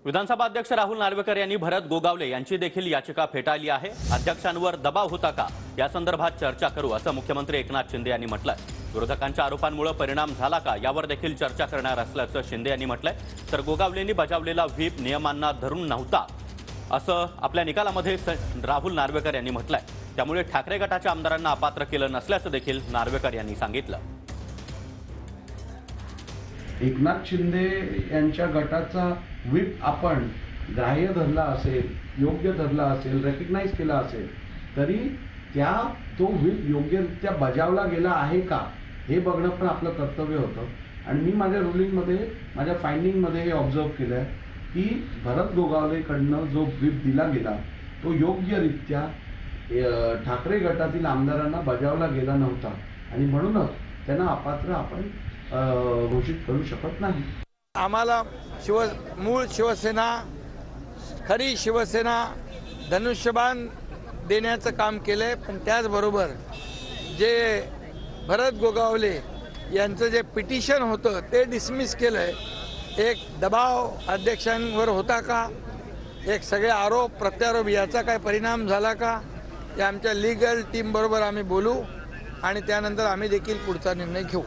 विधानसभा अध्यक्ष राहुल नार्वेकर यांनी भरत गोगावले यांची देखील याचिका फेटाळली आहे। अध्यक्षांवर दबाव होता का या संदर्भात चर्चा करू असं मुख्यमंत्री एकनाथ शिंदे यांनी म्हटलंय। विरोधकांच्या आरोपांमुळे परिणाम झाला का यावर देखील चर्चा करणार असल्याचं शिंदे यांनी म्हटलंय। तर गोगावलेंनी बजावलेला व्हीप नियमांना धरून नव्हता असं आपल्या निकालामध्ये राहुल नार्वेकर यांनी म्हटलंय। त्यामुळे ठाकरे गटाच्या आमदारांना अपात्र केलं नसल्याचं देखील नार्वेकर यांनी सांगितलं। एकनाथ शिंदे यांच्या गटाचा व्हीप आपण ग्राह्य धरला असेल, योग्य धरला असेल, रेकग्नाइज केला असेल तरी तो व्हीप योग्यरित्या बजावला गेला आहे का हे बघणं पण आपलं कर्तव्य होतं। आणि मी माझ्या रुलिंगमध्ये, माझ्या फाइंडिंगमध्ये हे ऑब्झर्व केलंय की भरत गोगावलेकडनं जो व्हीप दिला गेला तो योग्यरित्या ठाकरे गटातील आमदारांना बजावला गेला नव्हता आणि म्हणूनच त्यांना अपात्र आपण घोषित करू शकत नाही। आम्हाला मूळ शिवसेना, खरी शिवसेना धनुष्यबाण देण्याचं काम केलंय, पण त्याचबरोबर जे भरत गोगावले यांचं जे पिटिशन होतं ते डिसमिस केलंय। एक दबाव अध्यक्षांवर होता का, एक सगळे आरोप प्रत्यारोप याचा काय परिणाम झाला का, ते आमच्या लीगल टीम बरोबर आम्ही बोलू आणि त्यानंतर आम्ही देखील पुढचा निर्णय घेऊ।